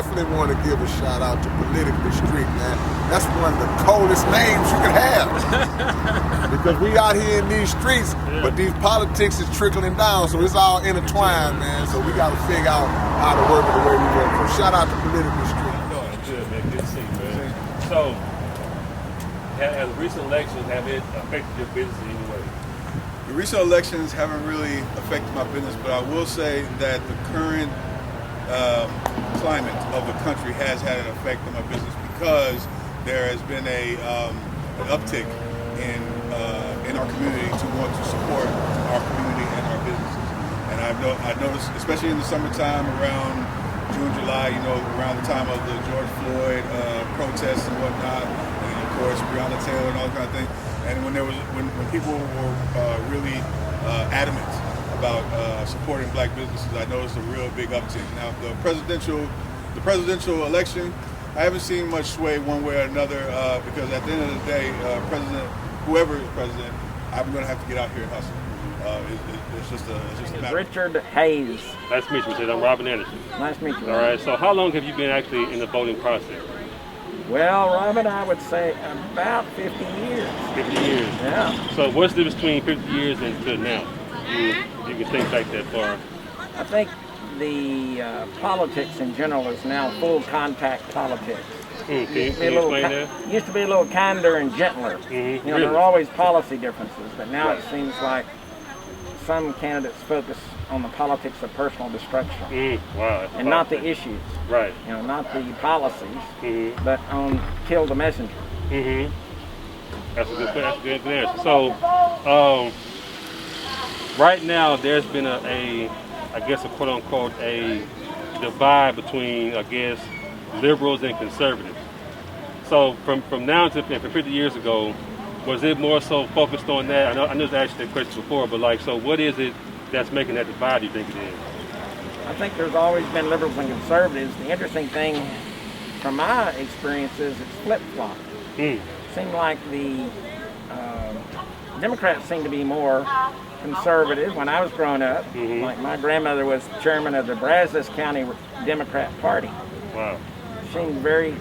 Definitely want to give a shout out to Politically Street, man. That's one of the coldest names you can have. Because we out here in these streets, but these politics is trickling down, so it's all intertwined, man. So we got to figure out how to work it the way we work. So shout out to Politically Street. No, it's good, man. Good to see you, man. So, has recent elections, have it affected your business in any way? The recent elections haven't really affected my business, but I will say that the current climate of the country has had an effect on my business because there has been an uptick in our community to want to support our community and our businesses. And I've noticed, especially in the summertime around June, July, around the time of the George Floyd protests and whatnot, and of course Breonna Taylor and all that kind of thing. And when people were really adamant about supporting black businesses, I noticed a real big uptick. Now the presidential election, I haven't seen much sway one way or another because at the end of the day, whoever is president, I'm going to have to get out here and hustle. It's just a matter. Richard Hayes. Nice to meet you, Richard. I'm Robin Anderson. Nice to meet you. All right. So how long have you been actually in the voting process? Well, Robin, I would say about 50 years. 50 years. Yeah. So what's the difference between 50 years and to now? You can think back that far. I think the politics in general is now full contact politics. Can you explain that? Used to be a little kinder and gentler. Really? There are always policy differences, but now it seems like some candidates focus on the politics of personal destruction. Wow. And not the issues. Right. Not the policies, but on kill the messenger. That's a good answer. So, right now there's been I guess a quote unquote a divide between, I guess, liberals and conservatives. So from now to 50 years ago, was it more so focused on that? I know I asked that question before, but so what is it that's making that divide, you think it is? I think there's always been liberals and conservatives. The interesting thing from my experience is it's flip-flop. It seemed like the Democrats seem to be more conservative when I was growing up. Like my grandmother was chairman of the Brazos County Democrat Party. Wow. She seemed very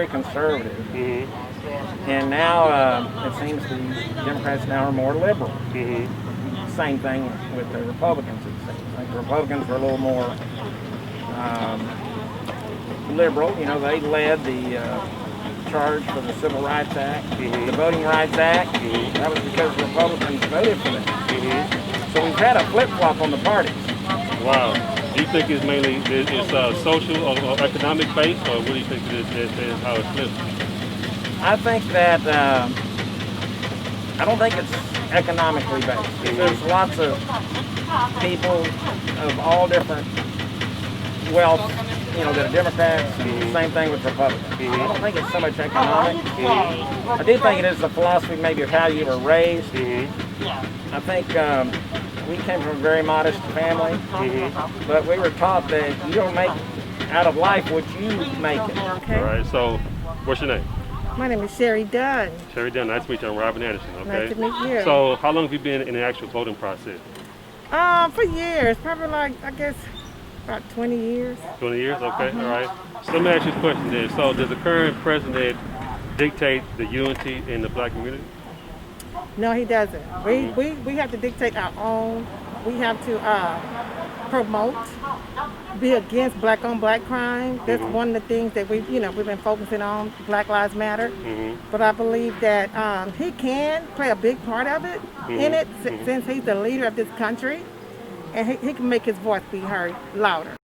conservative. And now it seems the Democrats now are more liberal. Same thing with the Republicans, it seems. Like the Republicans were a little more liberal. They led the charge for the Civil Rights Act, the Voting Rights Act. That was because the Republicans voted for that. So we've had a flip-flop on the parties. Wow. Do you think it's mainly social or economic based, or what do you think it is how it's flipped? I think that I don't think it's economically based. There's lots of people of all different wealth, that are Democrats, and same thing with Republicans. I don't think it's so much economic. I do think it is the philosophy maybe of how you were raised. I think we came from a very modest family, but we were taught that you don't make out of life what you make it. Okay. All right, so what's your name? My name is Sherry Dunn. Sherry Dunn, nice to meet you. I'm Robin Anderson, okay? Nice to meet you. So how long have you been in the actual voting process? For years, probably I guess about 20 years. 20 years, okay, all right. So let me ask you a question then. So does the current president dictate the unity in the black community? No, he doesn't. We have to dictate our own. We have to promote, be against black on black crime. That's one of the things that we've been focusing on, Black Lives Matter. But I believe that he can play a big part of it in it since he's the leader of this country, and he can make his voice be heard louder.